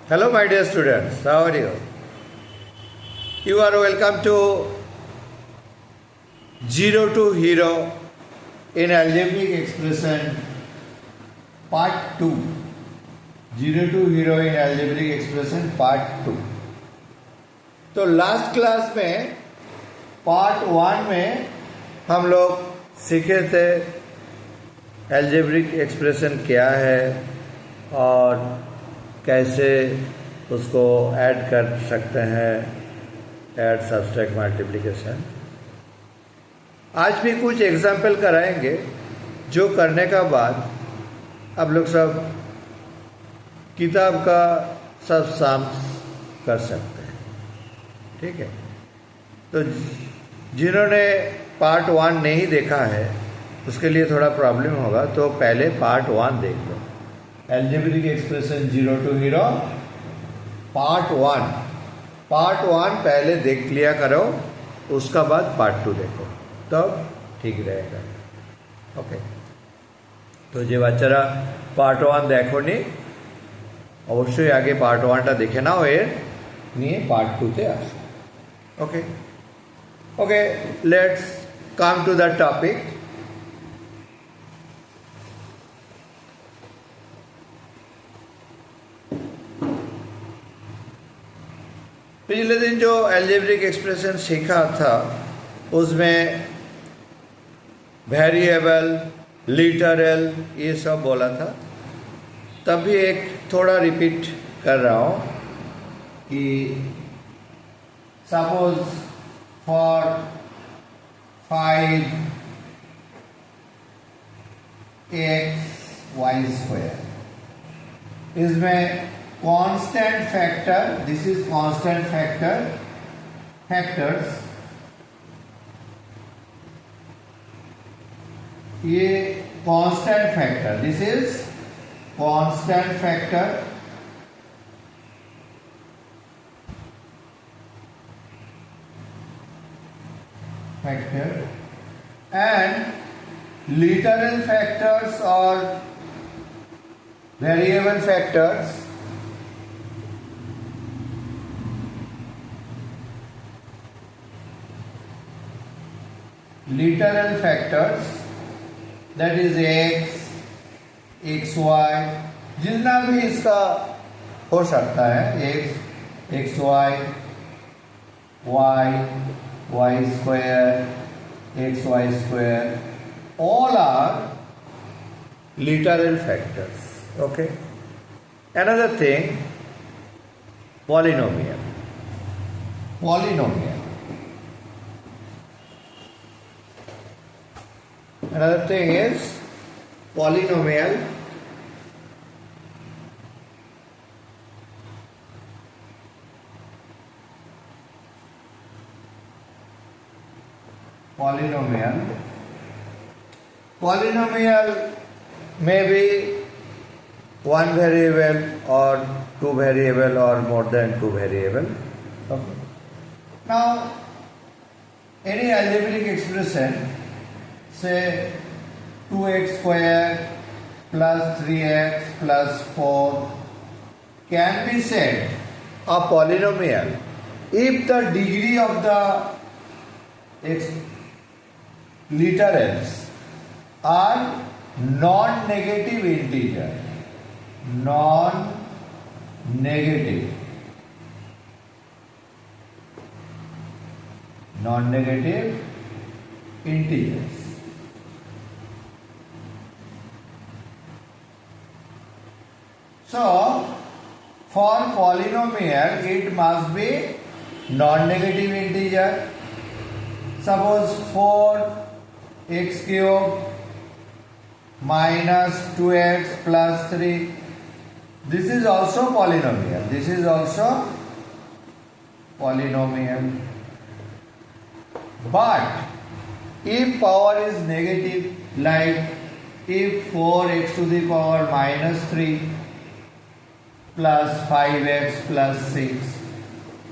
Hello, my dear students. How are you? You are welcome to Zero to Hero in Algebraic Expression Part 2. Zero to Hero in Algebraic Expression Part 2. तो last class में part 1 में हम लोग सीखे थे algebraic expression क्या है और कैसे उसको ऐड कर सकते हैं, ऐड सब्सट्रैक्ट मल्टीप्लिकेशन। आज भी कुछ एग्जाम्पल कराएंगे जो करने का बाद आप लोग सब किताब का सब साम्स कर सकते हैं। ठीक है, तो जिन्होंने पार्ट 1 नहीं देखा है उसके लिए थोड़ा प्रॉब्लम होगा, तो पहले पार्ट 1 देख लो। Algebraic expression zero to hero part 1 पहले देख लिया करो, उसका बाद पार्ट 2 देखो, तब ठीक रहेगा। ओके, तो যে বাচ্চারা পার্ট 1 দেখোনি অবশ্যই আগে পার্ট 1টা দেখে নাও, এর নিয়ে পার্ট 2তে আসো। Okay okay, let's come to the topic. पिछले दिन जो अलजेब्रिक एक्सप्रेशन सीखा था उसमें वेरिएबल, लिटरल, ये सब बोला था। तभी एक थोड़ा रिपीट कर रहा हूँ कि सपोज फॉर 5x(y²), इसमें constant factor, this is constant factors, ये constant factor, this is constant factor, and literal factors और variable factors, literal factors, that is x, xy, जितना भी इसका हो सकता है, x, xy, y, y², xy², all are literal factors. Okay, another thing, polynomial. Another thing is polynomial. Polynomial may be one variable or two variable or more than two variable. Okay. Now, any algebraic expression, say 2x² plus 3x plus 4 can be said a polynomial if the degree of the literals are non-negative integer. Non-negative integers. So, for polynomial, it must be non-negative integer. Suppose 4x³ minus 2x plus 3. This is also polynomial. But if power is negative, like if 4x to the power minus 3 plus 5x plus 6,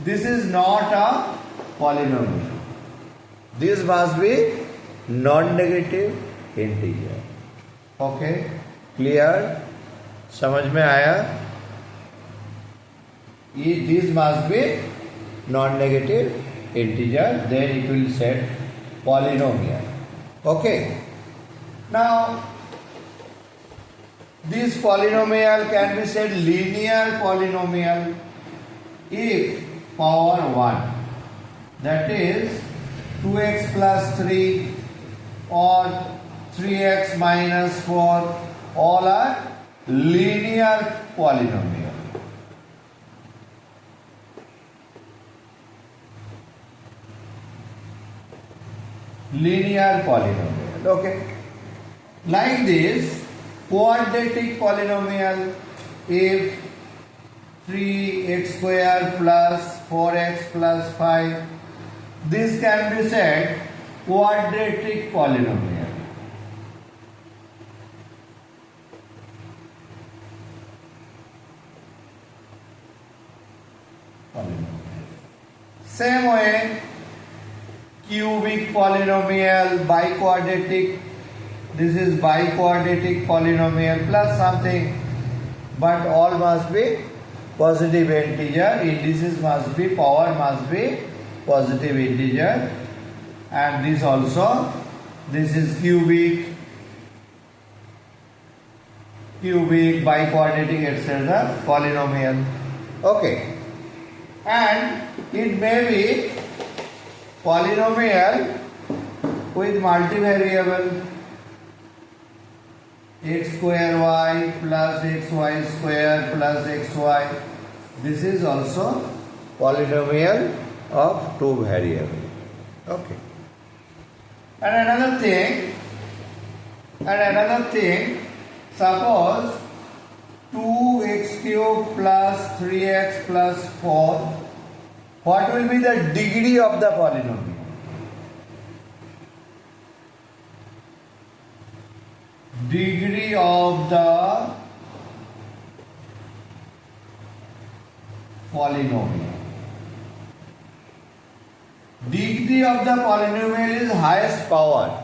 this is not a polynomial. This must be non-negative integer. Okay, clear? समझ में आया? this must be non-negative integer, then it will set polynomial. Okay. Now this polynomial can be said linear polynomial if power 1, that is 2x plus 3 or 3x minus 4, all are linear polynomial. Linear polynomial. Okay. Like this, quadratic polynomial if 3x square plus 4x plus 5, this can be said quadratic polynomial. Same way, cubic polynomial, biquadratic, this is biquadratic polynomial plus something, but all must be positive integer, indices must be, power must be positive integer, and this also, this is cubic, biquadratic, etc. polynomial. Okay. And it may be polynomial with multivariable x square y plus xy square plus xy. This is also polynomial of two variables. Okay. And another thing, suppose 2x cube plus 3x plus 4, what will be the degree of the polynomial? Degree of the polynomial. Degree of the polynomial is highest power.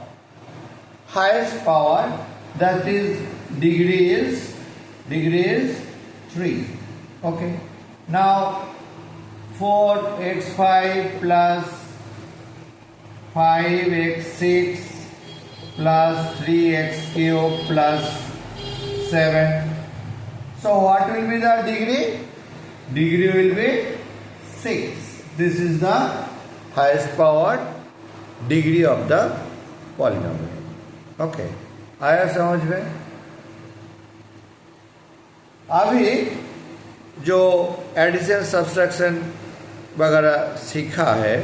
Highest power, that is degree is 3. Okay. Now 4x5 plus 5x6 plus 3x cube plus 7. So what will be the degree? Degree will be 6. This is the highest powered degree of the polynomial. Okay. आया समझ में? अभी जो addition subtraction वगैरह सीखा है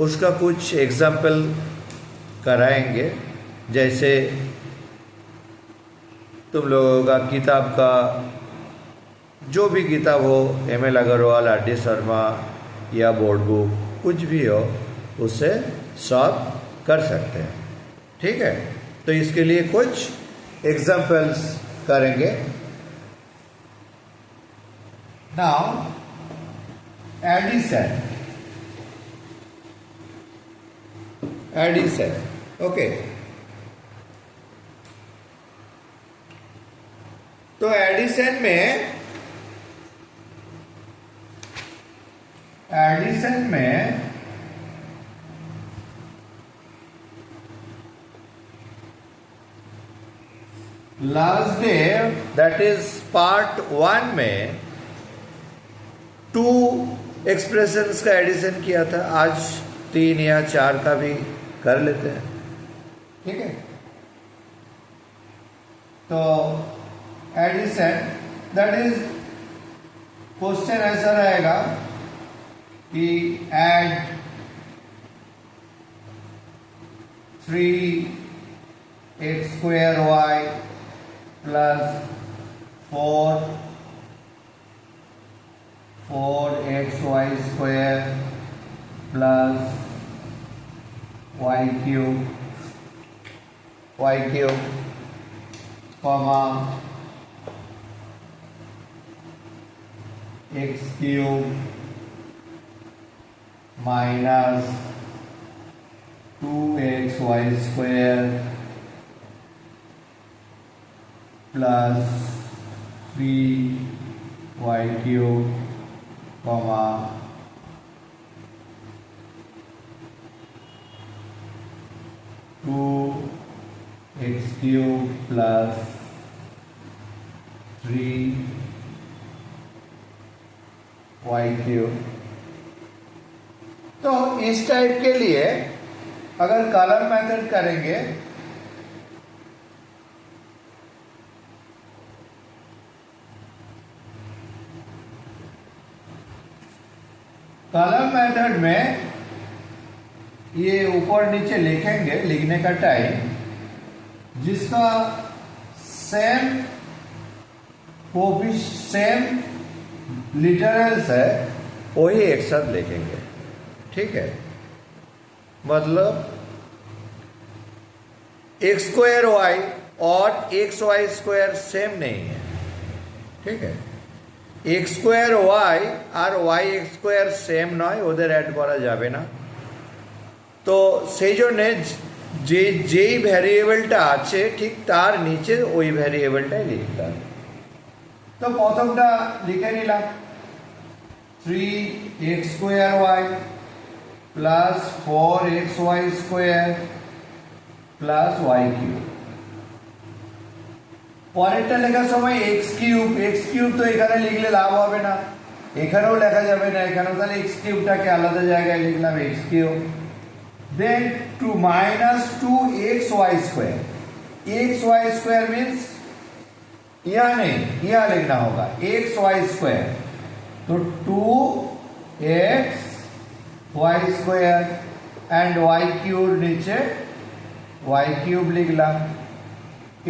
उसका कुछ एग्जाम्पल कराएंगे। जैसे तुम लोगों का किताब का जो भी किताब हो, एम.एल. अग्रवाल, आर.डी. शर्मा या बोर्ड बुक, कुछ भी हो, उससे सॉल्व कर सकते हैं। ठीक है, तो इसके लिए कुछ एग्जाम्पल्स करेंगे। Now addition, okay. तो एडिशन में last day, that is part 1 में 2 एक्सप्रेशंस का एडिशन किया था। आज 3 या 4 का भी कर लेते हैं। ठीक है, तो एडिशन, दैट इज क्वेश्चन ऐसा रहेगा कि add 3x square y plus 4xy square plus y cube, comma x cube minus 2xy square plus 3y cube comma 2x³ plus 3y³। तो इस टाइप के लिए अगर कॉलम मेथड करेंगे कॉलम मेथड में ये ऊपर नीचे लिखेंगे लिखने का टाइम जिसका सेम लिटरल्स है वही एक साथ लिखेंगे। ठीक है, मतलब x² और xy² सेम नहीं है। ठीक है, x² আর y² সেম নয়, ওদের অ্যাড করা যাবে না। তো সেই জন্যে যেই ভ্যারিয়েবলটা আছে ঠিক তার নিচে ওই ভ্যারিয়েবলটাই লিখতে হবে। তো প্রথমটা লিখে নিলাম 3x² plus 4xy² plus y³। পরেরটা লেখার সময় x³ তো এখানে লিখলে লাভ হবে না, এখানেও লেখা যাবে না, এখানেও তাহলে x³ আলাদা জায়গায় লিখলাম x³। দেন two minus 2xy²। xy² means यहाँ नहीं, यहाँ लिखना होगा xy²। तो 2xy² एंड y³ नीचे y³ লিখলাম।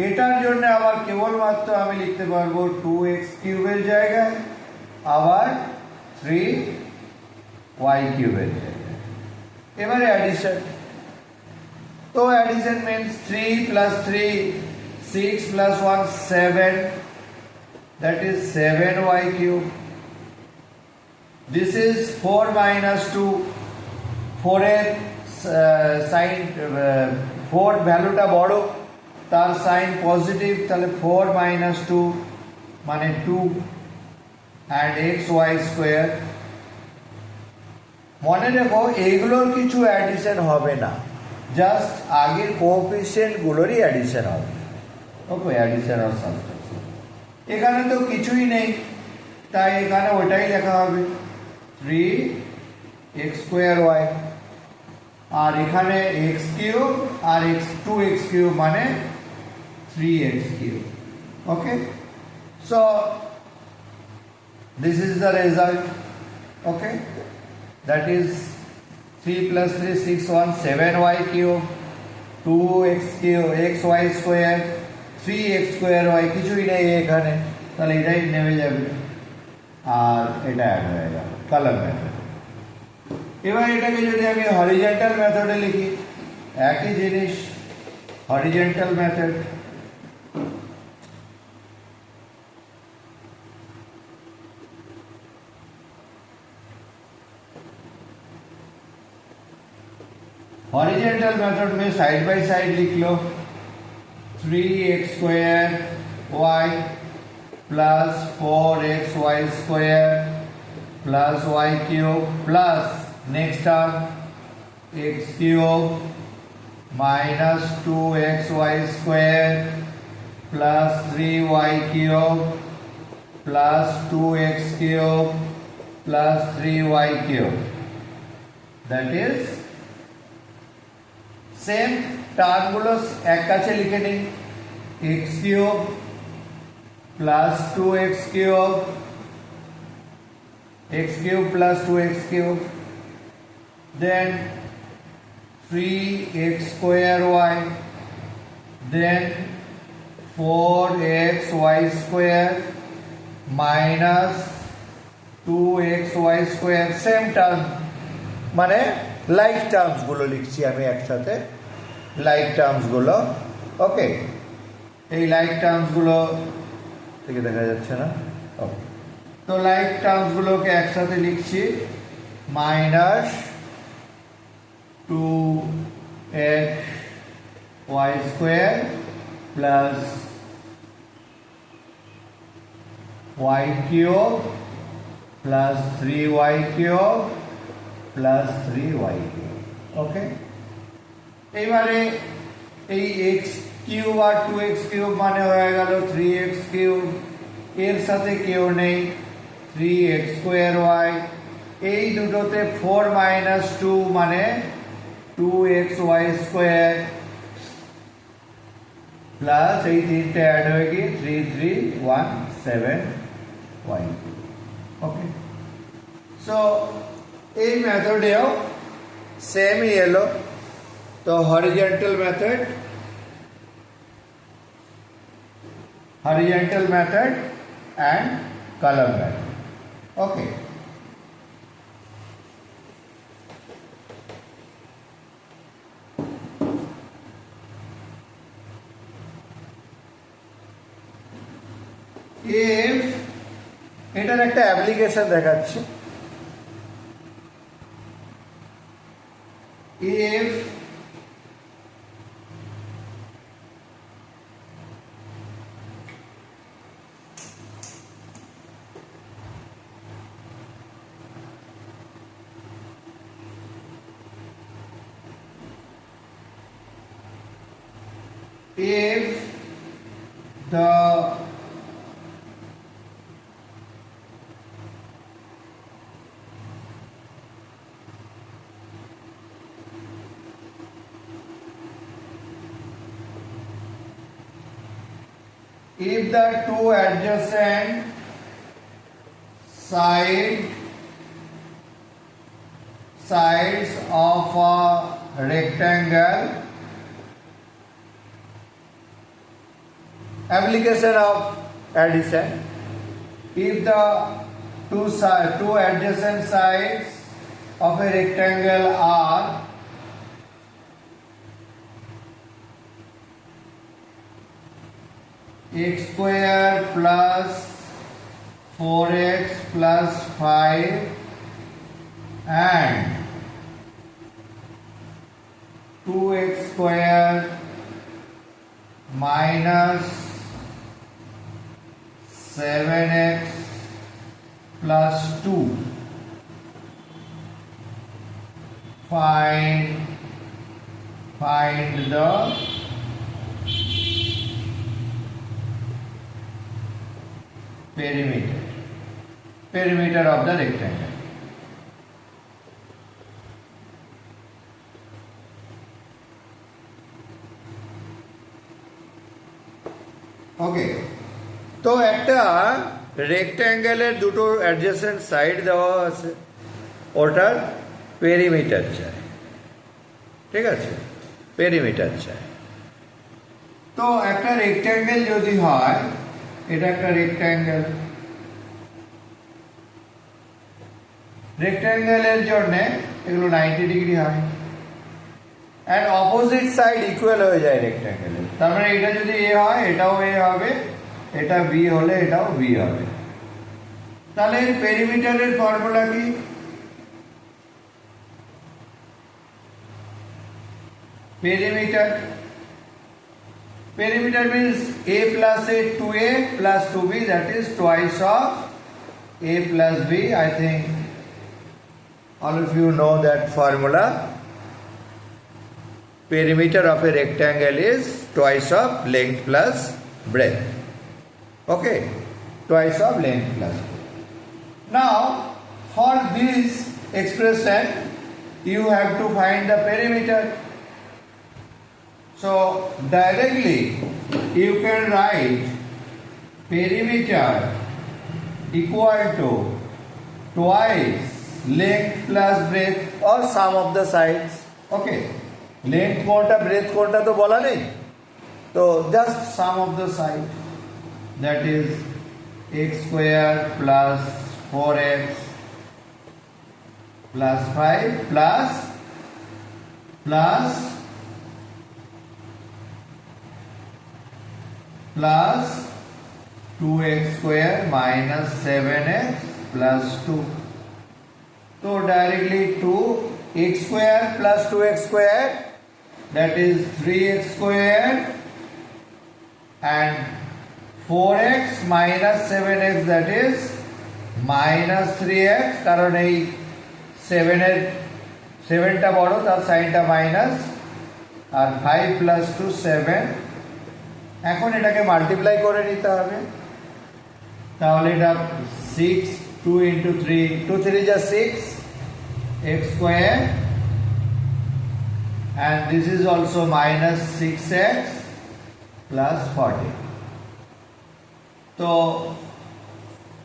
এটার জন্য আবার কেবলমাত্র আমি লিখতে পারবো 2x³ এর জায়গায় আবার 3y³ এর জায়গায়। এবারে অ্যাডিশন। তো addition means 3 plus 3 6 plus 1 7, that is 7y³। This is 4 minus 2। 4 এর সাইন 4 ভ্যালুটা বড়, তার সাইন পজিটিভ, তাহলে 4 minus 2 মানে 2 and xy²। মনে রেখো এইগুলোর কিছু অ্যাডিশন হবে না, জাস্ট আগের কোএফিসিয়েন্ট গুলোরই অ্যাডিশন হবে। ওকে, অ্যাডিশন অফ সাবট্রাকশন। এখানে তো কিছুই নেই, তাই এখানে ওটাই লেখা হবে 3x²y, আর এখানে x³ আর 2x³ মানে 3x³। Okay, so this is the result। okay, that is 3 plus 3 6 1 7y³, 2x³ xy² 3x²y কিছুই নেই এখানে, তাহলে এটাই নেমে যাবে আর এটা অ্যাড হয়ে যাবে কলাম মেথড। এবার এটাকে যদি আমি হরিজন্টাল মেথডে লিখি একই জিনিস, হরিজন্টাল মেথড। हॉरिजॉन्टल मेथड में साइड बाय साइड लिख लो 3x² plus 4xy² plus y³ plus next term x³ minus 2xy² plus 3y³ plus 2x³ plus 3y³। That is same টার্মগুলো এক কাছে লিখে নিই x³ plus 2x³ x³ plus 2x³ then 3x²y then 4xy² minus 2xy² same term মানে like terms গুলো লিখছি আমি একসাথে, লাইক টার্মস গুলো। ওকে, এই লাইক টার্মস গুলো থেকে দেখা যাচ্ছে না, ওকে, তো লাইক টার্মস গুলোকে একসাথে লিখছি minus 2xy² plus y³ plus 3y cube plus 3y cube. ওকে, এইবারে এই x কিউব আর 2x কিউব মানে হয়ে গেল 3x কিউব, এর সাথে কেউ নেই 3x স্কোয়ার y, এই দুটোতে 4 মাইনাস 2 মানে 2xy স্কোয়ার প্লাস এই তিনটে অ্যাড হয়ে গিয়ে 3317y। ওকে, সো এই মেথডেও সেমই এলো। তো horizontal method and column method. Okay. If এটার একটা অ্যাপ্লিকেশন দেখাচ্ছি, if the two adjacent sides of a rectangle, application of addition, if the two adjacent sides of a rectangle are x square plus 4x plus 5 and 2x square minus 7x plus 2, find the perimeter of the rectangle. ওকে, তো একটা রেক্ট্যাঙ্গেলের দুটো adjacent side দেওয়া আছে, ওটার perimeter চাই। ঠিক আছে, perimeter চাই। তো একটা রেক্ট্যাঙ্গেল যদি হয়, এটা একটা রেক্ট্যাঙ্গেলের জন্য এগুলো 90 ডিগ্রি হয়, অ্যান্ড অপোজিট সাইড ইকুয়াল হয়ে যায় রেক্ট্যাঙ্গেলের। তার মানে এটা যদি এ হয়, এটাও এ হবে, এটা বি হলে এটাও বি হবে। তাহলে এর পেরিমিটারের ফর্মুলা কি? Perimeter means a plus a 2a plus 2b, that is twice of a plus b. I think all of you know that formula. Perimeter of a rectangle is twice of length plus breadth. Okay, twice of length plus breadth. Now for this expression you have to find the perimeter. So directly you can write perimeter equal to twice length plus breadth or sum of the sides. Okay, length কোনটা breadth কোনটা তো বলা নেই, তো just sum of the side, that is x square plus 4x plus 5 plus 2x square minus 7x plus 2. So directly 2x square plus 2x square, that is 3x square, and 4x minus 7x, that is minus 3x, কারণ এই 7টা বড়, তার সাইনটা minus, আর 5 plus 2 7। এখন এটাকে multiply করে নিতে হবে, তাহলে এটা 6 2 into 3 2 3 যা 6 x square, and this is also minus 6x plus 40। তো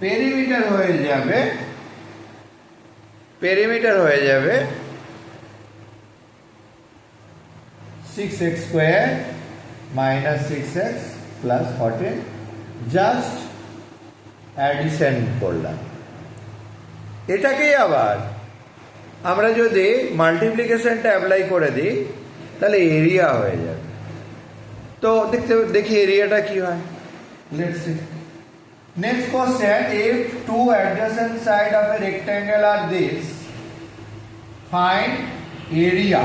পেরিমিটার হয়ে যাবে 6x square minus 6x plus 40, just addition করলাম। এটাকেই আবার আমরা যদি মাল্টিপ্লিকেশনটা অ্যাপ্লাই করে দিই তাহলে এরিয়া হয়ে যাবে। তো দেখি এরিয়াটা কি হয়। Let's see. Next question, if two adjacent sides of a rectangle are this, find area.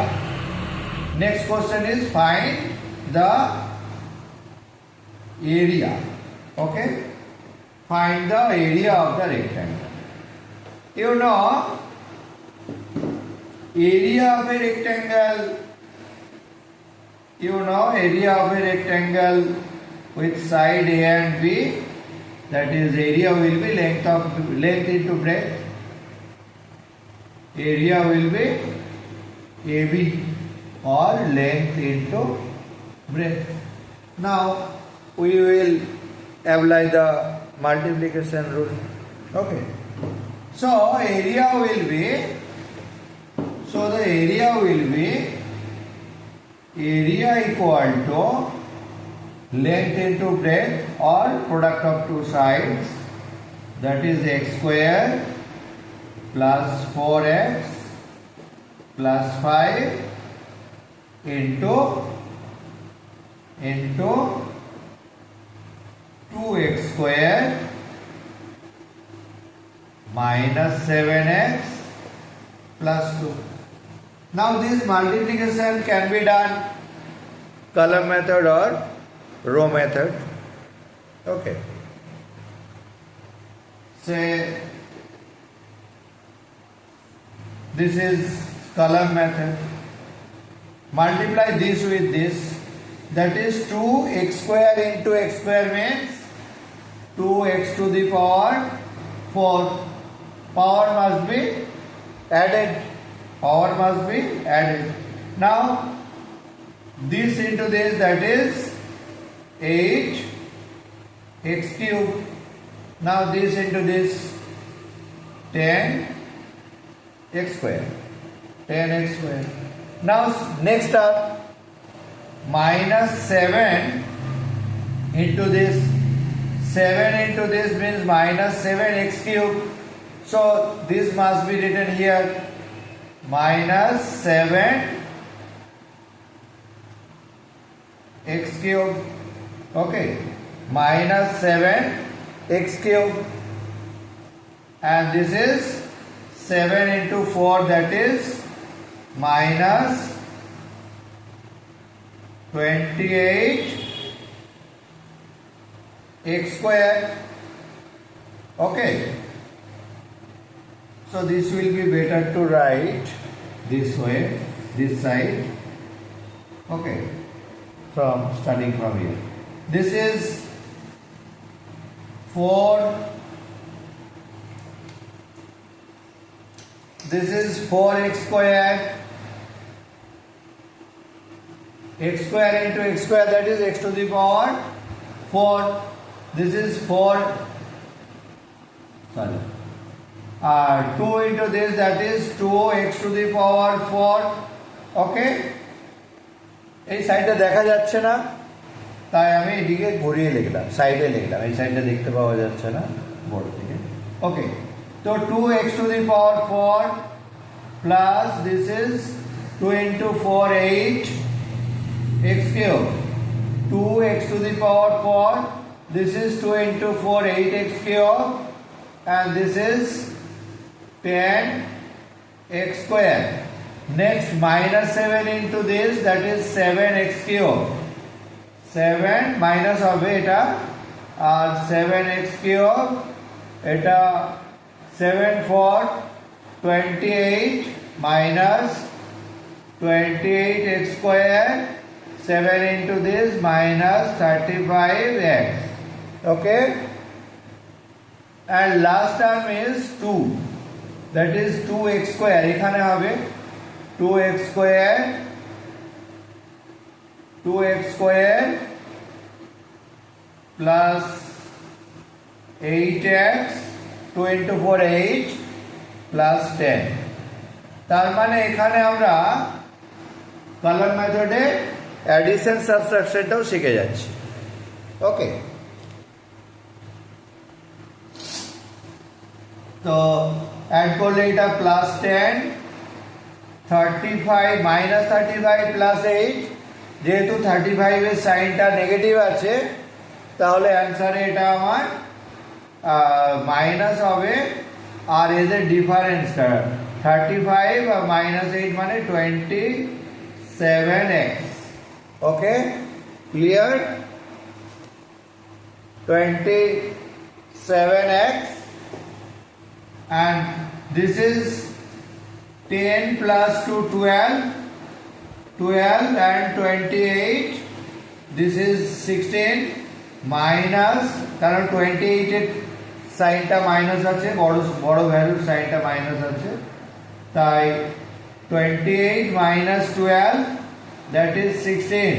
Next question is find the area. Okay? Find the area of the rectangle. You know, area of a rectangle with side A and B, that is area will be length into breadth. Area will be AB, or length into breadth. Now we will apply the multiplication rule. Okay, so the area will be area equal to length into breadth, or product of two sides, that is x square plus 4x plus 5 into 2x square minus 7x plus 2. Now this multiplication can be done column method or row method. Okay, say this is column method. Multiply this with this, that is 2x square into x square means 2x to the power 4. Power must be added. Now this into this, that is 8x cube. Now this into this, 10x square. Now next up, minus 7 into this. 7 into this means minus 7x cube. So this must be written here, minus 7x cube. Okay, minus 7x cube, and this is 7 into 4, that is minus 28x square. Okay, so this will be better to write this way, this side. Okay, starting from here, this is 4, this is 4x square, x square into x square, that is x to the power 4. This is 2 into this, that is 2x to the power 4. Okay, এই সাইডটা দেখা যাচ্ছে না, তাই আমি এদিকে ঘুরিয়ে লিখলাম, সাইডে লিখলাম। এই সাইডটা দেখতে পাওয়া যাচ্ছে না বোর্ড থেকে। ওকে, তো 2x to the power 4 plus this is 2 into 4 8x cube. 2x to the power 4, this is 2 into 4 8x cube, and this is 10x square. Next, minus 7 into this, that is 7x cube. 7 minus হবে এটা, আর 7x cube, এটা 7 4 28 minus 28x square, 7 into this minus 35x. Okay, and last term is 2, that is 2x square. এখানে হবে 2x square plus 8x, 2 into 4 8 plus 10. তার মানে এখানে আমরা column মেথডে অ্যাডিশন সাবট্রাকশনটাও শিখে যাচ্ছি। ওকে, তো অ্যাড করলে এটা প্লাস 10, 35 মাইনাস 35 প্লাস 8, যেহেতু 35 এর সাইনটা নেগেটিভ আছে তাহলে অ্যান্সারে এটা আমার মাইনাস হবে, আর এদের ডিফারেন্সটা 35 আর মাইনাস 8 মানে 27x. Okay, clear? 27x, and this is 10 plus 2 12 and 28, this is 16 minus, কারণ 28 এর সাইনটা মাইনাস আছে, বড় ভ্যালুর সাইনটা মাইনাস আছে, তাই 28 minus 12 that is 16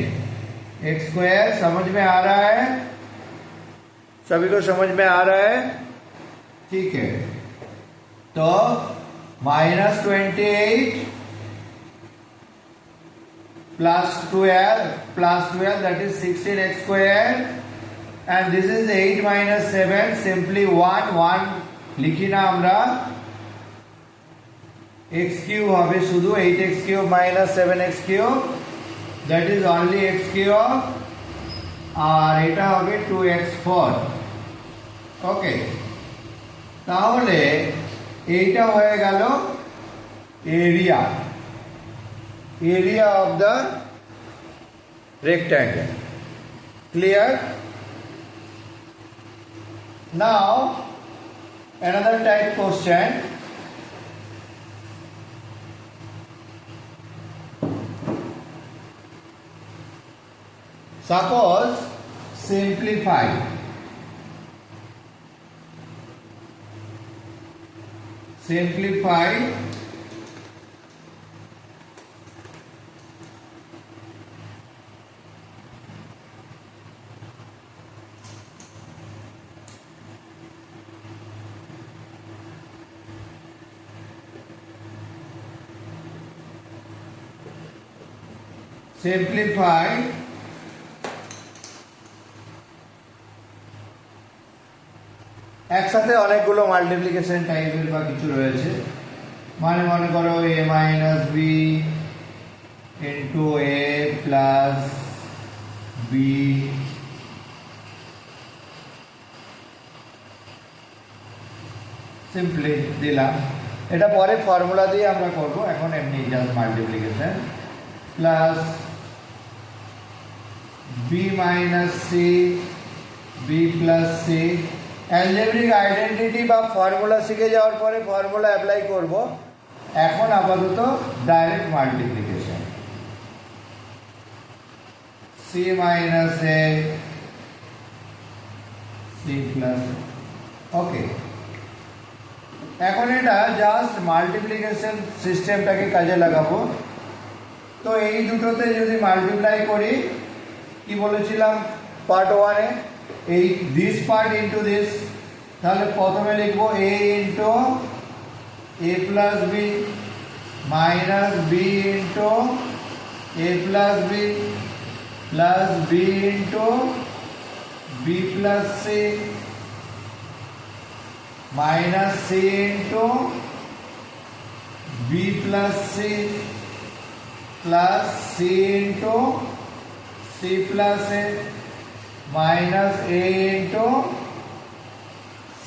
x square. समझ में आ रहा है? सभी को समझ में आ रहा है? ठीक है, तो minus 28 plus 12 that is 16x square, and this is 8 minus 7, simply 1 লিখি না আমরা, x cube হবে শুধু, 8x cube minus 7x cube, that is only x cube, আর এটা হবে 2x4. ওকে, তাহলে এইটা হয়ে গেল area of the rectangle. Clear? Now another type question. Suppose simplify একসাথে অনেকগুলো মাল্টিপ্লিকেশন টাইপের বা কিছু রয়েছে, মানে মনে করো a minus b into a plus b, simply দিলাম, এটা পরে ফর্মুলা দিয়ে আমরা করব, এখন এমনি just multiplication, plus b minus c b plus c. Algebraic identity বা ফর্মুলা শিখে যাওয়ার পরে ফর্মুলা অ্যাপ্লাই করব, এখন আপাতত direct multiplication, c minus a c plus. Okay, এখন এটা জাস্ট মাল্টিপ্লিকেশন সিস্টেমটাকে কাজে লাগাবো। তো এই দুটোতে যদি মাল্টিপ্লাই করি, কি বলেছিলাম পার্ট 1 এ, এই দিস পার্ট ইন্টু দিস, তাহলে প্রথমে লিখবো a into a plus b minus b into a plus b plus b into b plus c minus c into b plus c plus c into c plus a minus a into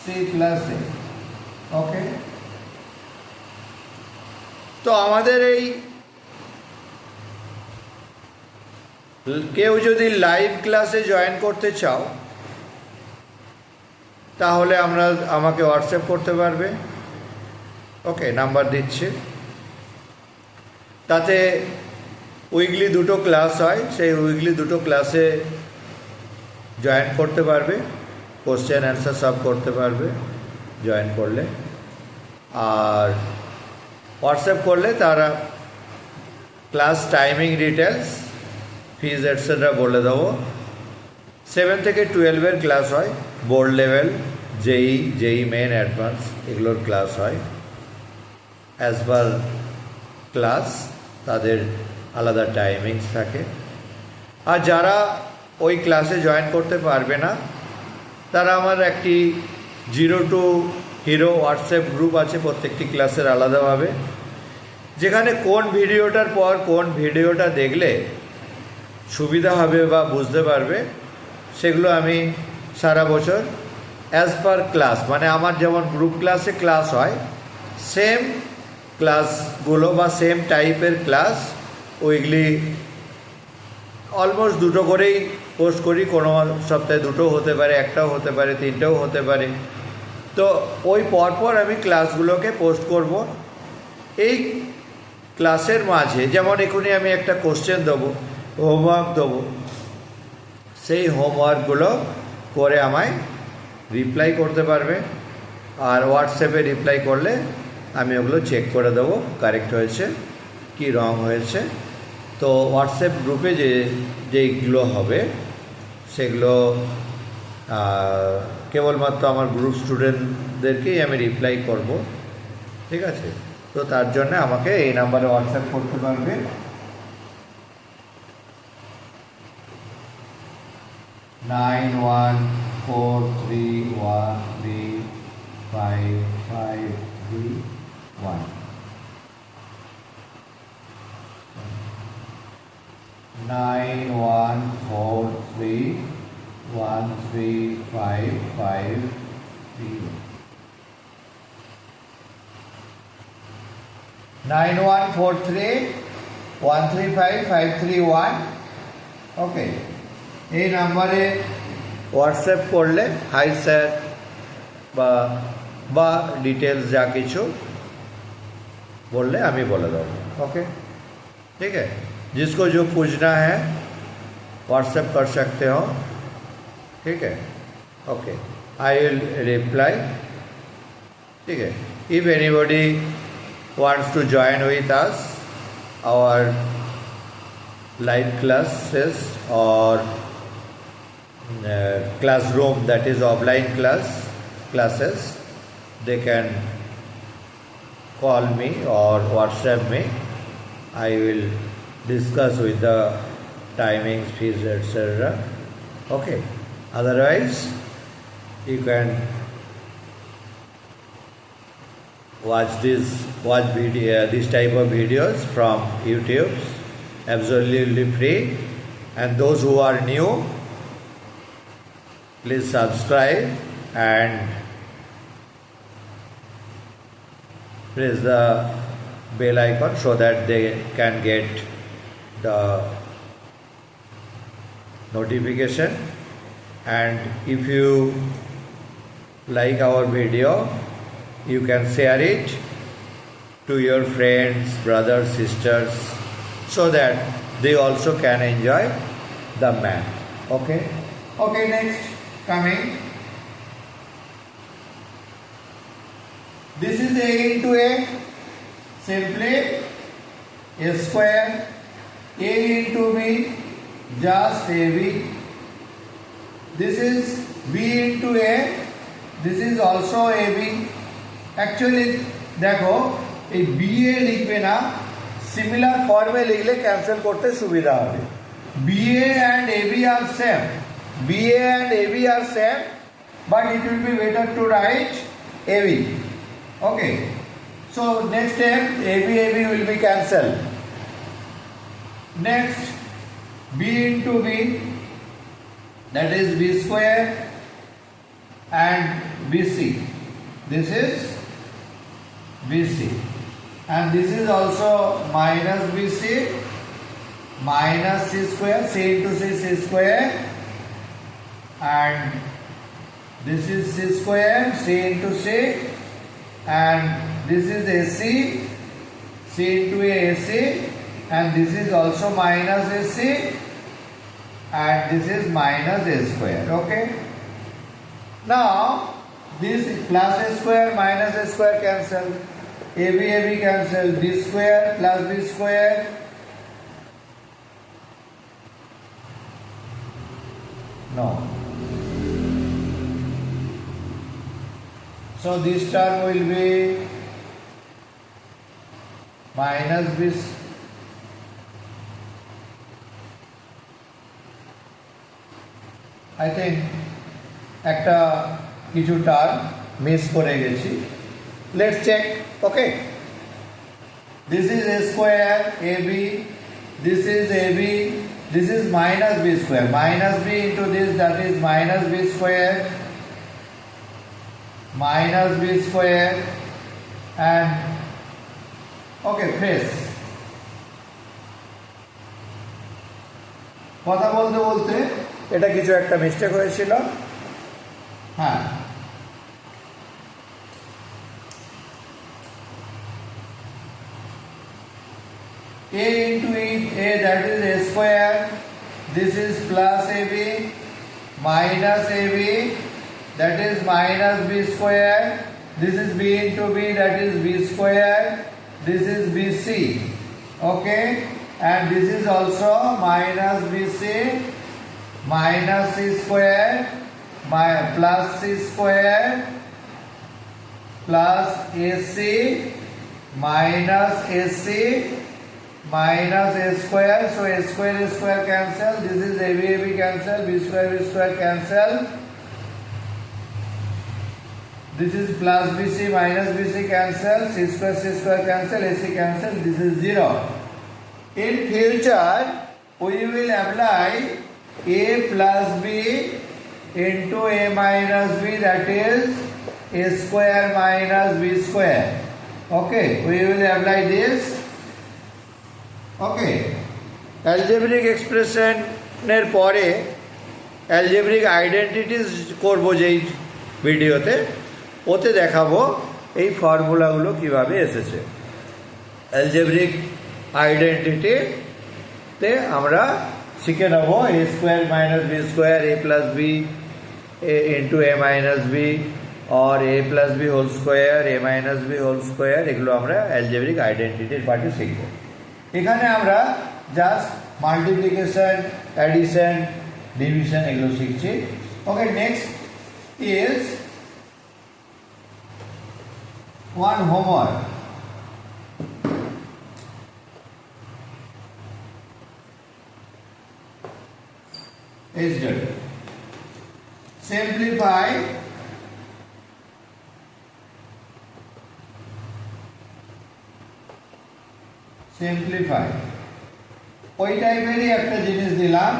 c plus a. Okay, তো আমাদের এই কেউ যদি live ক্লাসে join করতে চাও তাহলে আমাকে হোয়াটসঅ্যাপ করতে পারবে। ওকে, নাম্বার দিচ্ছি। তাতে উইকলি 2টো ক্লাস হয়, সেই উইকলি 2টো ক্লাসে জয়েন করতে পারবে, কোশ্চেন অ্যান্সার সব করতে পারবে জয়েন করলে। আর হোয়াটসঅ্যাপ করলে তারা ক্লাস টাইমিং ডিটেলস, ফিজ এটসেট্রা বলে দেবো। 7 থেকে 12-এর ক্লাস হয়, বোর্ড লেভেল, জেই মেন, অ্যাডভান্স এগুলোর ক্লাস হয়। অ্যাজ পার ক্লাস তাদের আলাদা টাইমিংস থাকে। আর যারা ওই ক্লাসে জয়েন করতে পারবে না, তারা আমার একটি 0 to Hero হোয়াটসঅ্যাপ গ্রুপ আছে প্রত্যেকটি ক্লাসের আলাদাভাবে, যেখানে কোন ভিডিওটার পর কোন ভিডিওটা দেখলে সুবিধা হবে বা বুঝতে পারবে, সেগুলো আমি সারা বছর অ্যাজ পার ক্লাস, মানে আমার যেমন গ্রুপ ক্লাসে ক্লাস হয়, সেম ক্লাসগুলো বা সেম টাইপের ক্লাস উইকলি অলমোস্ট 2টো করেই পোস্ট করি। কোনো সপ্তাহে 2টো হতে পারে, 1টাও হতে পারে, 3টেও হতে পারে। তো ওই পরপর আমি ক্লাসগুলোকে পোস্ট করব। এই ক্লাসের মাঝে যেমন এখনই আমি একটা কোশ্চেন দেবো, হোমওয়ার্ক দেবো, সেই হোমওয়ার্কগুলো করে আমায় রিপ্লাই করতে পারবে। আর হোয়াটসঅ্যাপে রিপ্লাই করলে আমি ওগুলো চেক করে দেবো কারেক্ট হয়েছে কি রং হয়েছে। তো হোয়াটসঅ্যাপ গ্রুপে যেইগুলো হবে সেগুলো কেবলমাত্র আমার গ্রুপ স্টুডেন্টদেরকেই আমি রিপ্লাই করব, ঠিক আছে? তো তার জন্য আমাকে এই নাম্বারে হোয়াটসঅ্যাপ করতে পারবে। 9143135531 9143135531 9143135531। ওকে, এই নাম্বারে হোয়াটসঅ্যাপ করলে हाय सर বা डिटेल्स जा কিছু बोलले আমি बोले दो। ओके, ठीक है। जिसको जो पूछना है व्हाट्सएप कर सकते हो, ठीक है। ओके, आई विल रिप्लाई, ठीक है। If anybody wants to join with us our live classes or classroom, that is offline classes, they can call me or WhatsApp me. I will discuss with the timings, fees, etc. Okay, otherwise you can watch this type of videos from YouTube, absolutely free. And those who are new, please subscribe and press the bell icon so that they can get the notification. And if you like our video, you can share it to your friends, brothers, sisters, so that they also can enjoy the math. Okay, next coming, this is A into A, simply A square, A into B, just AB. This is B into A, this is also AB. Actually देखो ये BA लिखबे ना, similar फॉर्मे लिखले cancel करते सुविधा होबे। BA and AB are same, BA and AB are same, but it will be better to write AB. Okay, so next step, AB will be cancelled. Next, B into B, that is B square and BC. This is BC, and this is also minus BC, minus C square, C into C square, and this is C square, C into C, and this is AC, C into AC, and this is also minus AC, and this is minus A square. Okay. Now this plus A square minus A square cancel, AB cancel, B square plus B square. No. So this term will be minus B. I think একটা কিছু term miss করে গেছি। Let's check. Okay. This is A square AB. This is AB. This is minus B square. Minus B into this, that is minus B square. Minus B square. And okay, face. কথা বলতে বলতে এটা কিছু একটা mistake হয়েছিল। হ্যাঁ, A into A, that is A square. This is plus AB minus AB, that is minus B square. This is B into B, that is B square. This is BC. Okay, and this is also minus BC minus C square plus C square plus AC minus AC minus A square. So A square cancel. This is AB cancel. B square cancel. This is plus BC minus BC cancel. C square cancel. AC cancel. This is 0. In future, we will apply A plus B into A minus B, that is A square minus B square. Okay, we will apply this. Okay, algebraic expression এর পরে algebraic identities করব যেই ভিডিওতে, ওতে দেখাবো এই ফর্মুলাগুলো কিভাবে এসেছে। algebraic identity তে আমরা শিখে নেব A square minus B square, A plus B into A minus B, or A plus B whole square, A minus B whole square, এগুলো আমরা algebraic identity এর পার্টে শিখব। এখানে আমরা জাস্ট মাল্টিপ্লিকেশন, অ্যাডিশন, ডিভিশন এগুলো শিখছি। Okay, next is one homework. Is done. Simplify ওই টাইপেরই একটা জিনিস দিলাম,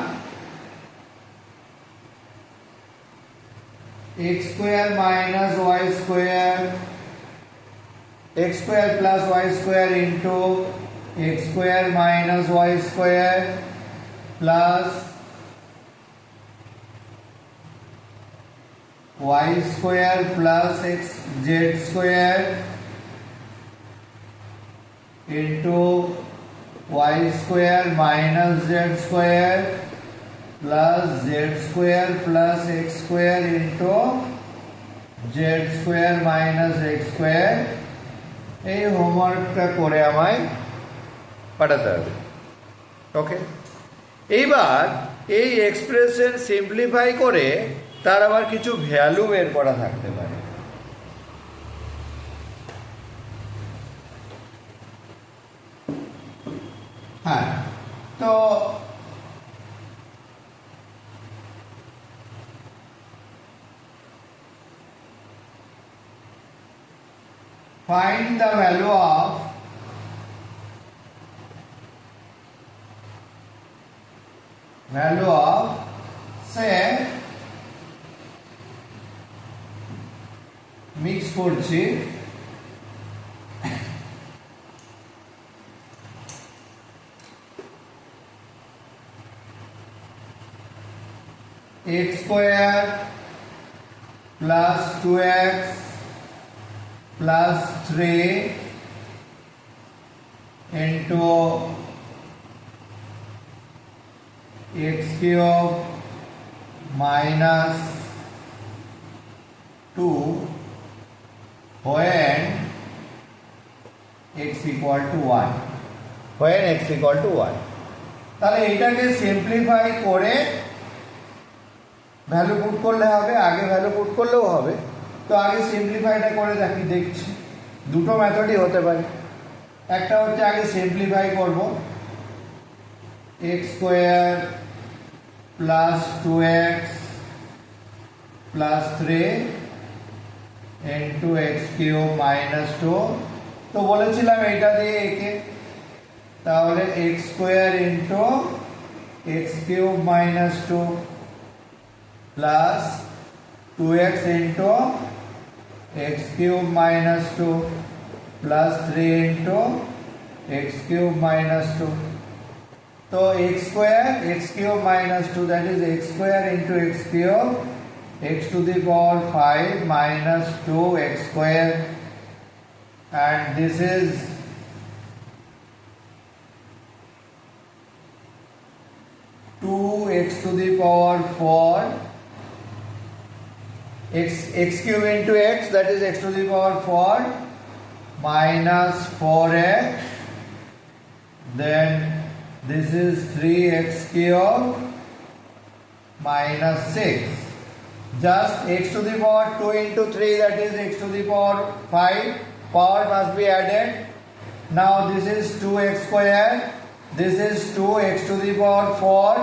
x square minus y square, x square plus y square into x square minus y square plus y square plus z square into y square minus z square plus z square plus x square into z square minus x square। এই হোমওয়ার্কটা করে আমায় পাঠাতে হবে। ওকে, এইবার এই expression simplify করে তার আবার কিছু ভ্যালু বের করা থাকতে পারে। হ্যাঁ, তো find the value of say mix করছি x square plus 2x plus 3 into x cube minus 2 when x equal to 1. When x equal to 1. তাহলে এটাকে সিম্পলিফাই করে ভ্যালু পুট করলে হবে, আগে ভ্যালু পুট করলেও হবে। তো আগে সিম্পলিফাইটা করে দেখছি। দুটো মেথডই হতে পারে। একটা হচ্ছে আগে সিম্পলিফাই করব, x square plus 2x plus 3 into x cube minus 2। তো বলেছিলাম এটা দিয়ে একে, তাহলে x square into x cube minus 2 plus 2x into x cube minus 2 plus 3 into x cube minus 2। তো x square x cube minus 2, that is x square into x cube x to the power 5 minus 2x square, and this is 2x to the power 4 x cube into x, that is x to the power 4 minus 4x, then this is 3x cube minus 6. Just x to the power 2 into 3, that is x to the power 5, power must be added. Now this is 2x square, this is 2x to the power 4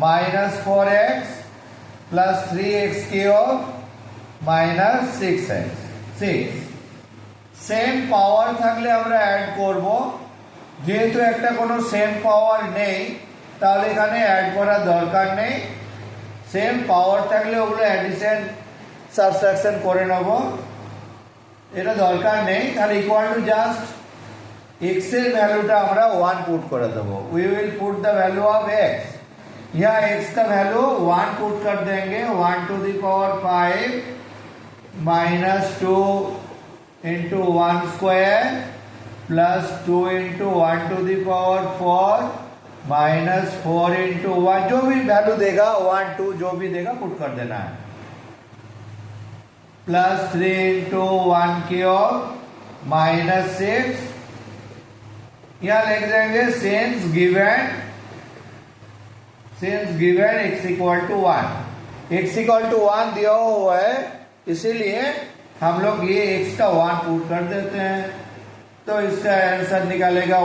minus 4x plus 3x cube minus 6x 6. Same পাওয়ার থাকলে আমরা add করব, যেহেতু একটা কোনো same পাওয়ার নেই তাহলে এখানে add করার দরকার নেই। সেম পাওয়ার থাকলে ওগুলো অ্যাডিশন সাবট্রাকশন করে নেব, এটা দরকার নেই। তাহলে ইকুয়াল টু জাস্ট एक्स এর ভ্যালুটা আমরা 1 পুট করে দেবো। We will put the value of x, यहाँ x का वैल्यू 1 पुट कर देंगे, 1 to the power 5 minus 2 into 1 square plus 2 into 1 to the power 4 minus 4 into 1, जो भी वैल्यू देगा 1 2 जो भी देगा पुट कर देना है, प्लस 3 इंटू 1 क्यूब माइनस 6। यहाँ लिख देंगे since given x equal to 1, x equal to 1 दिया हुआ है, इसीलिए हम लोग ये x का 1 पुट कर देते हैं। तो इसका आंसर निकालेगा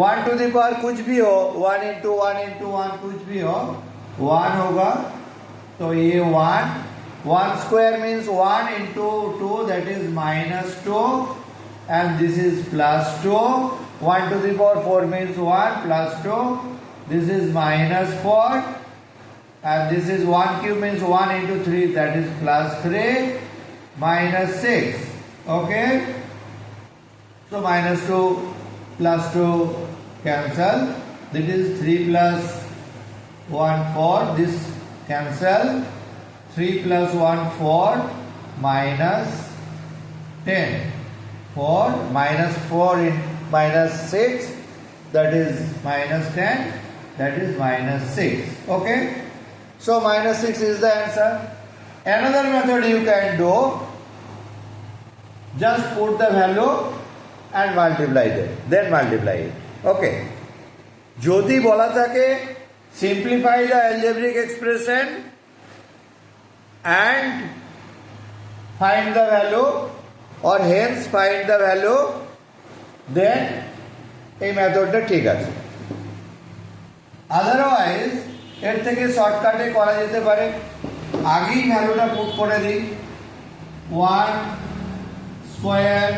1 टू द पावर कुछ भी हो, 1 इंटू 1 इंटू 1 कुछ भी हो 1 होगा। तो ये 1 square means 1 into 2, that is minus 2, and this is plus 2। 1 to the power 4 means 1 plus 2, this is minus 4, and this is 1 cube means 1 into 3, that is plus 3 minus 6. Okay, so minus 2 plus 2 cancel, this is 3 plus 1 4, this cancel, 3 plus 1 4 minus 10, 4 minus 4 in minus 6, that is minus 10, that is minus 6. Okay, so minus 6 is the answer. Another method you can do, just put the value and multiply it, then multiply it. Okay, যদি বলা থাকে simplify the algebraic expression and find the value or hence find the value, দেন এই মেথডটা ঠিক আছে। Otherwise এর থেকে শর্টকাটে করা যেতে পারে, আগেই ভ্যালুটা পুট করে দিই, 1 স্কোয়ার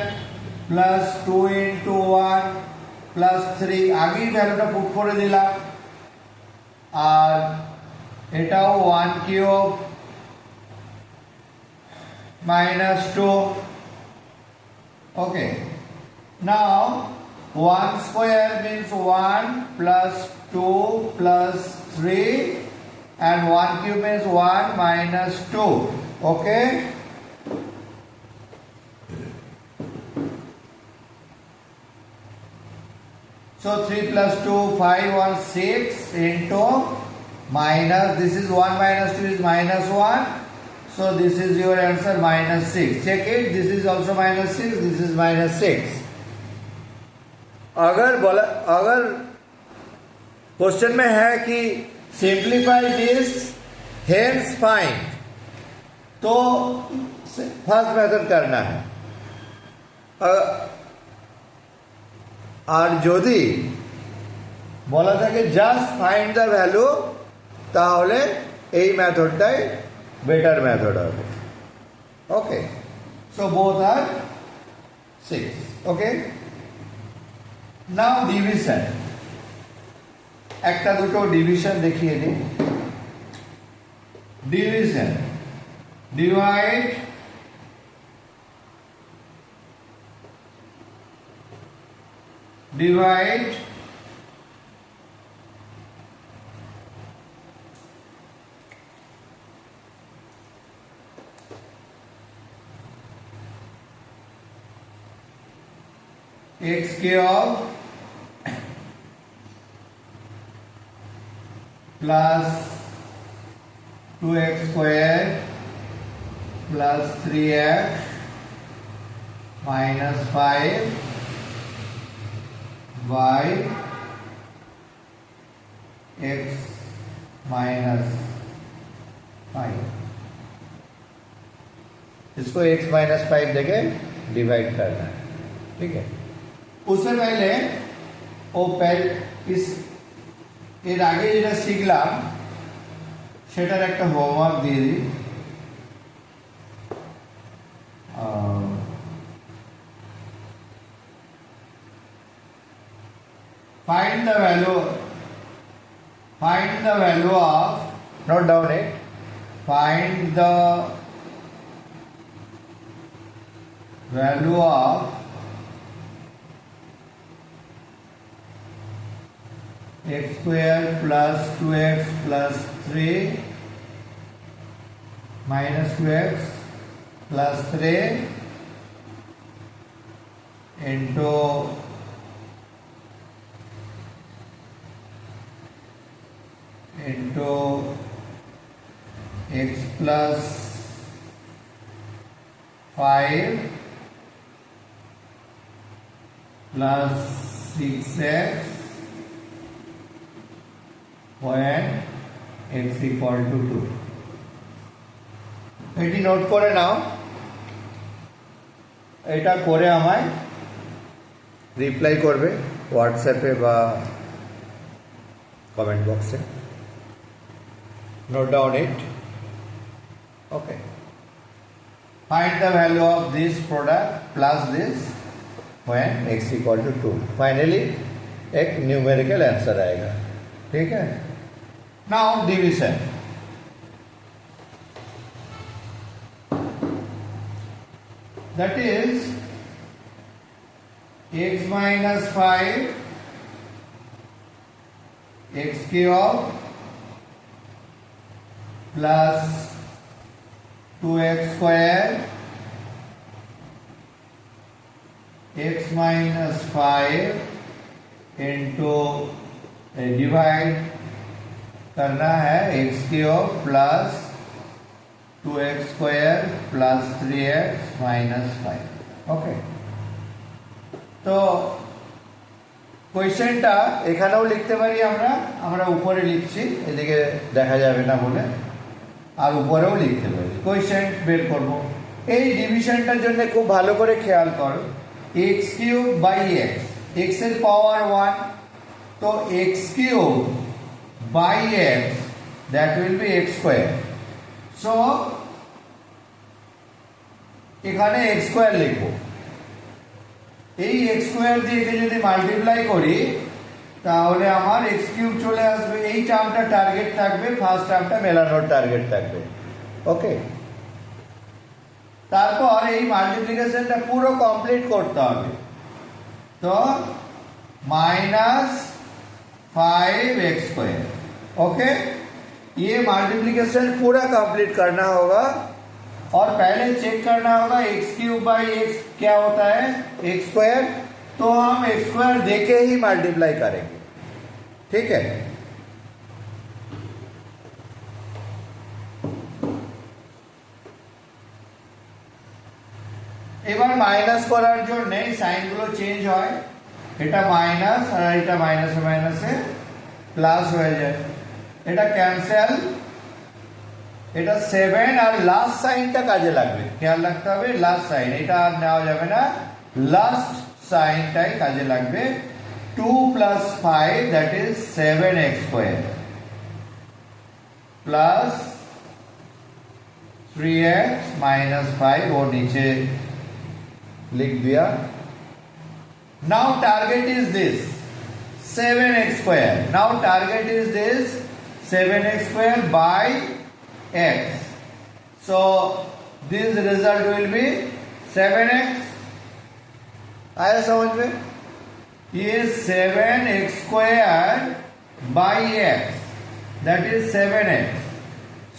প্লাস 2 ইন্টু 1 প্লাস 3, আগেই ভ্যালুটা পুট করে দিলাম, আর এটাও 1 cube minus 2। Okay, now 1 square means 1 plus 2 plus 3, and 1 cube means 1 minus 2. Okay, So 3 plus 2, 5, 1, 6 into minus, this is 1 minus 2 is minus 1. So this is your answer minus 6. Check it, this is also minus 6, this is minus 6. अगर question में है कि simplify this hence find, तो first method करना है। और यदि বলা থাকে জাস্ট ফাইন্ড দ্য ভ্যালু, তাহলে এই মেথডটাই বেটার মেথড হবে। ওকে, সো বোথ আর 6। ওকে, নাও ডিভিশন, একটা দুটো ডিভিশন দেখিয়ে দিই। Division, divide x cube plus 2x square plus 3x minus 5 by x minus 5, इसको x minus 5 देके डिवाइड करना है। ठीक है, उससे पहले इस এর আগে যেটা শিখলাম সেটার একটা হোমওয়ার্ক দিয়ে দিই। Find the value of, note down it, find the value of x square plus 2x plus 3 minus 2x plus 3 into x plus 5 plus 6x when x equal to 2। এটি নোট করে নাও, এটা করে আমায় রিপ্লাই করবে হোয়াটসঅ্যাপে বা কমেন্ট বক্সে। Note down it. Okay, find the value of this product plus this when x equal to 2। Finally एक न्यूमेरिकल आंसर आएगा। ठीक है, now division. That is x minus 5 x cube plus 2x square x minus 5 into divide करना है x cube plus 2x square plus 3x minus 5। Okay, তো কোয়েশ্চেনটা এখানেও লিখতে পারি আমরা উপরে লিখছি, এদিকে দেখা যাবে না বলে, আর উপরেও লিখতে পারি। কোয়েশ্চেন বের করব। এই ডিভিশনটার জন্য খুব ভালো করে খেয়াল করো, x cube by x, x এর পাওয়ার 1, তো x cube by x, that will be x square. So এখানে x স্কয়ার লিখব। এই x স্কয়ার দিয়ে যদি মাল্টিপ্লাই করি তাহলে আমার x কিউব চলে আসবে। এই টার্মটা টার্গেট থাকবে, ফার্স্ট টার্মটা মেলানোর টার্গেট থাকবে। ওকে, তারপর এই মাল্টিপ্লিকেশনটা পুরো কমপ্লিট করতে হবে। तो -5x स्क्वायर। ओके, ये मल्टीप्लिकेशन पूरा कंप्लीट करना होगा और पहले चेक करना होगा x क्यूब बाई x क्या होता है, x स्क्वायर। तो हम एक्स स्क्वायर देके ही मल्टीप्लाई करेंगे, ठीक है। এবার মাইনাস করার জন্য সাইনগুলো চেঞ্জ হয়, এটা মাইনাস আর এটা মাইনাসে মাইনাসে প্লাস হয়ে যায়, এটা ক্যান্সেল, এটা 7 আর লাস্ট সাইনটা কাজে লাগবে, খেয়াল রাখতে হবে লাস্ট সাইন, এটা আর নেওয়া যাবে না, লাস্ট সাইনটাই কাজে লাগবে। 2 + 5 that is 7x square plus 3x - 5 और नीचे लिख दिया। Now target is this 7x square, now target is this 7x square by x, so this result will be 7x। आया समझ में? ये 7x square by x that is 7x,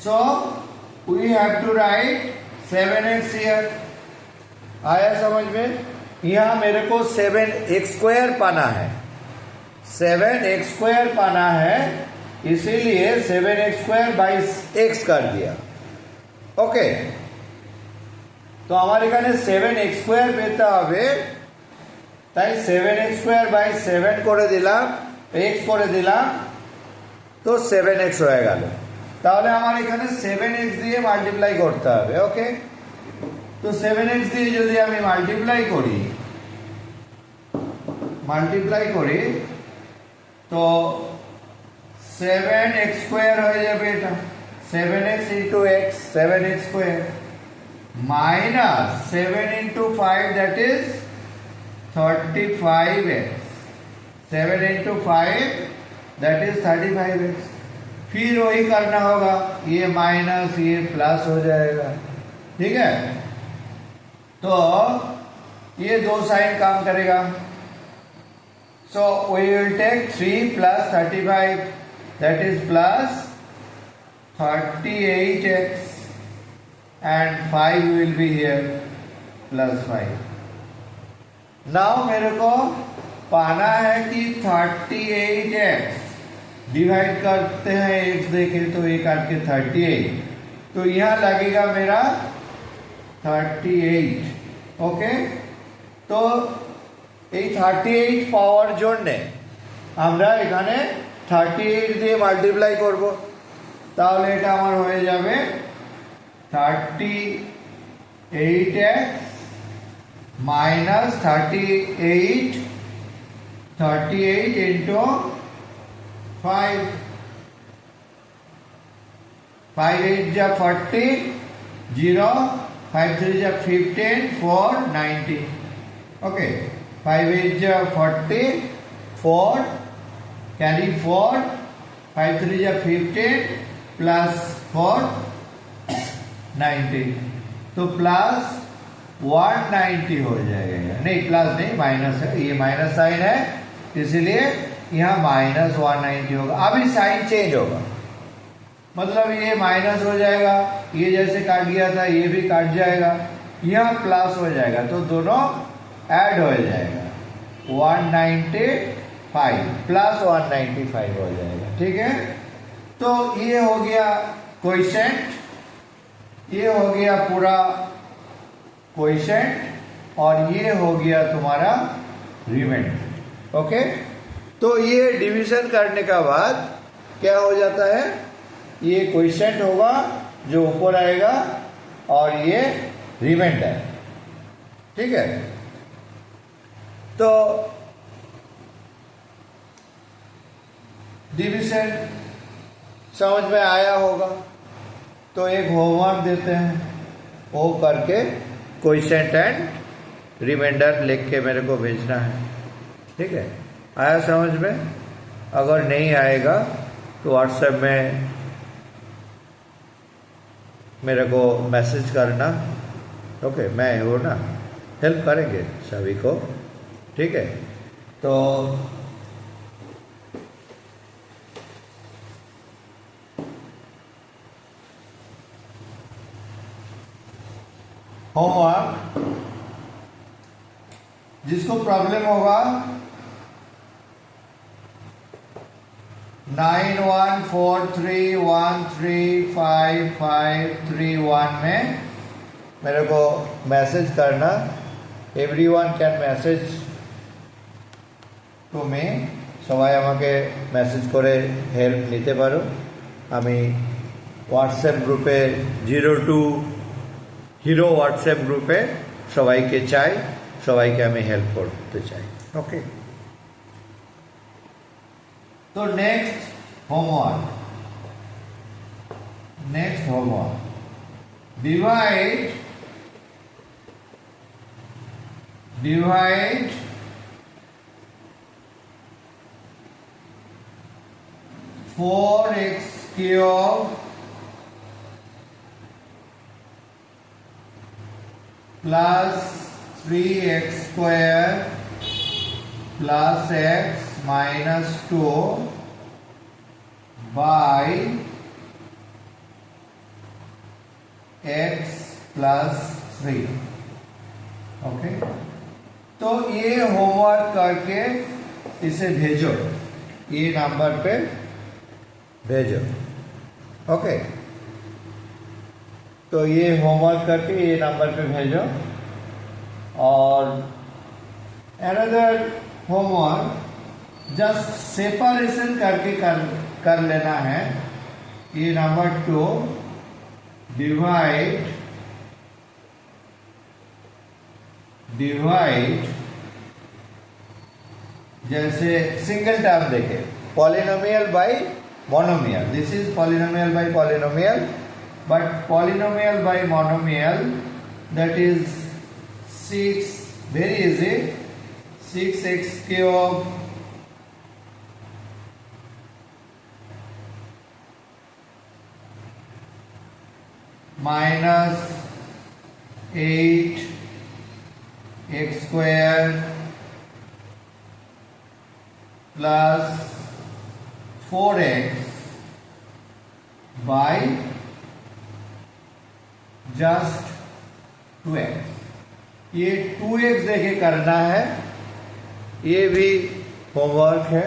so we have to write 7x here। आया समझ में? यहां मेरे को 7x स्क्वायर पाना है, 7x स्क्वायर पाना है, इसीलिए 7x स्क्वायर बाई x कर दिया, ओके। तो हमारे এখানে 7x স্কয়ার পেতে হবে, তাই 7x স্কয়ার বাই 7 করে দিলাম, x করে দিলাম, তো 7x হয়ে গেল। তাহলে আমার এখানে 7x দিয়ে মাল্টিপ্লাই করতে হবে, ওকে। তো 7x দিয়ে যদি আমি মাল্টিপ্লাই করি তো 7x স্কয়ার হয়ে যাবে, এটা 7x * x 7x square minus 7 * 5 that is 35x, 7 * 5 that is 35x। फिर वही करना होगा, ये माइनस ये प्लस हो जाएगा, ठीक है। तो ये दो साइन काम करेगा, so we will take 3 + 35 that is plus 38x and 5 will be here plus 5। Now मेरे को पाना है कि 38x डिवाइड करते हैं x देखे तो ये काट के 38, तो यहाँ लगेगा मेरा 38, ओके। तो এই 38 পাওয়ার জন্য আমরা এখানে 38 দিয়ে মাল্টিপ্লাই করব, তাহলে এটা আমার হয়ে যাবে 38x - 38 into 5, 5 8 जा 40, 0 5 3 जा 15, 4 90, ओके। 5 8 जा 40, 4 कैरी 4, 5 3 जा 15 प्लस 4 90, तो प्लस 190 हो जाएगा, नहीं प्लस नहीं माइनस है, ये माइनस साइन है इसीलिए यहाँ माइनस 190 होगा। अभी साइन चेंज होगा, मतलब ये माइनस हो जाएगा, ये जैसे काट गया था ये भी काट जाएगा, यहाँ प्लस हो जाएगा, तो दोनों ऐड हो जाएगा, 195 प्लस 195 हो जाएगा, ठीक है। तो ये हो गया क्वोशिएंट, ये हो गया पूरा क्वोशिएंट, और ये हो गया तुम्हारा रिमाइंडर, ओके। तो ये डिवीजन करने का बाद क्या हो जाता है, ये क्वोशिएंट होगा जो ऊपर आएगा और ये रिमाइंडर, ठीक है। तो डिवीजन समझ में आया होगा, तो एक होमवर्क देते हैं, वो करके क्वोशिएंट एंड रिमाइंडर लिख के मेरे को भेजना है, ठीक है। आया समझ में? अगर नहीं आएगा तो व्हाट्सएप में मेरे को मैसेज करना, ओके। मैं हो ना, हेल्प करेंगे सभी को, ठीक है। तो होमवर्क जिसको प्रॉब्लम होगा 9143135531 में मेरे को मैसेज करना। Everyone can message to me. সবাই আমাকে মেসেজ করে হেল্প নিতে পারো। আমি হোয়াটসঅ্যাপ গ্রুপে 02 হিরো হোয়াটসঅ্যাপ গ্রুপে সবাইকে চাই, সবাইকে আমি হেল্প করতে চাই। ওকে, তো next homework divide 4x cube plus 3x square plus x minus 2 by x plus 3। Okay, तो ये होमवर्क करके इसे भेजो, ये नंबर पे भेजो। ओके, तो ये होमवर्क करके ये नंबर पे भेजो। और अनदर होमवर्क जस्ट सेपरेशन करके कर लेना है। ये नंबर 2 डिवाइड जैसे सिंगल टर्म देखे polynomial bye monomial. This is polynomial bye polynomial, but polynomial by monomial, that is 6, very easy, 6x cube minus 8x square plus 4x by just 2x। ये 2x देखे करना है, ये भी homework है,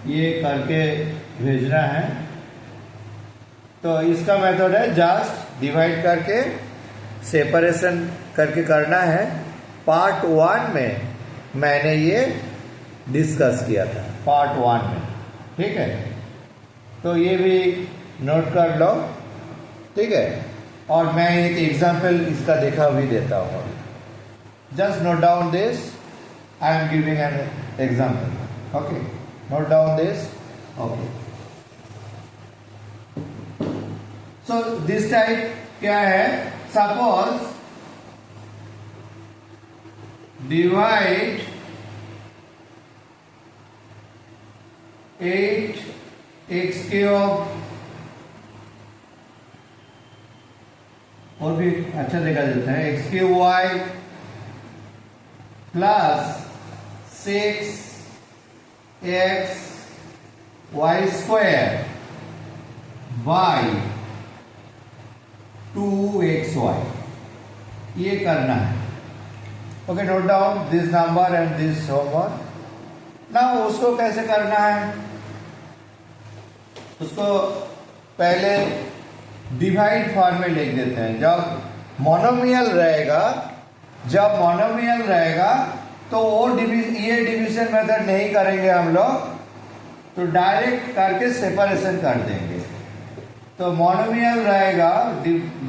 ये करके भेजना है। तो इसका मेथड है जस्ट डिवाइड करके सेपरेशन करके करना है। पार्ट 1 में मैंने ये डिस्कस किया था, पार्ट 1 में, ठीक है। तो ये भी नोट कर लो, ठीक है। और मैं एक एग्जाम्पल इसका देखा भी देता हूँ। Just note down this, I am giving an example. Okay, note down this. Okay, so this type क्या है? सपोज डिवाइड 8x क्यूब, और भी अच्छा देखा जाता है, x cube y plus 6x y square by 2xy, ये करना है। Okay, note down this number and this homework. ना उसको कैसे करना है? उसको पहले डिवाइड फॉर्म में लिख देते हैं। जब मोनोमियल रहेगा तो वो ये डिवीजन मेथड नहीं करेंगे हम लोग, तो डायरेक्ट करके सेपरेशन कर देंगे। तो मोनोमियल रहेगा,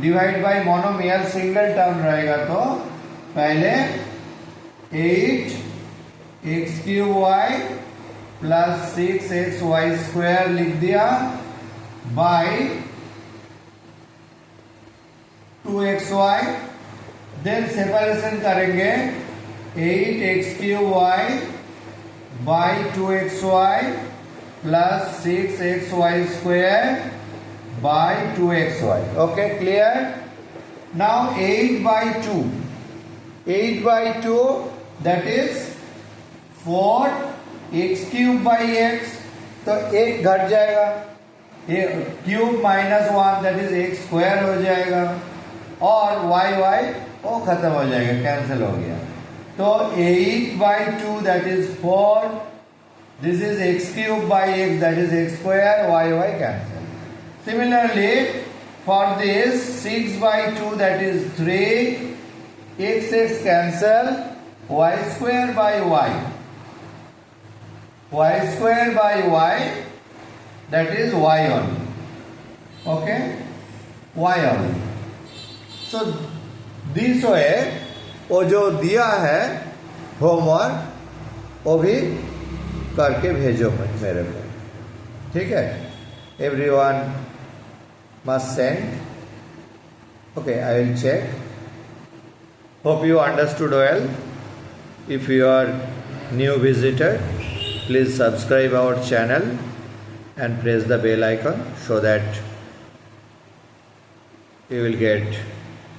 divide by monomial single term रहेगा, तो पहले 8x cube y plus 6xy square लिख दिया बाय 2xy। देन सेपरेशन करेंगे 8x cube y by 2xy plus 6xy square by 2xy। Okay, clear? Now 8/2 that is 4x cube by x, तो एक घट जाएगा, ये cube -1 that is x square हो जाएगा, और y वो खत्म हो जाएगा, कैंसिल हो गया। तो 8/2 that is 4. This is x cube by x, that is x square, y cancel. Similarly, for this 6/2 that is 3, x cancel, y square by y. Y square by y, that is y only. Okay? Y only. So, this way, वो जो दिया है homework वो भी करके भेजो मेरे को, ठीक है? Everyone must send. Okay, I will check. Hope you understood well. If you are new visitor, please subscribe our channel and press the bell icon so that you will get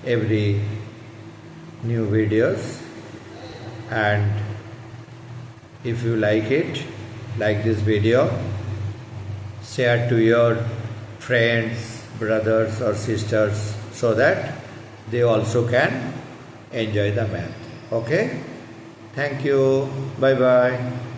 every new videos. And if you like this video, share to your friends, brothers or sisters so that they also can enjoy the math. Okay? Thank you. Bye bye.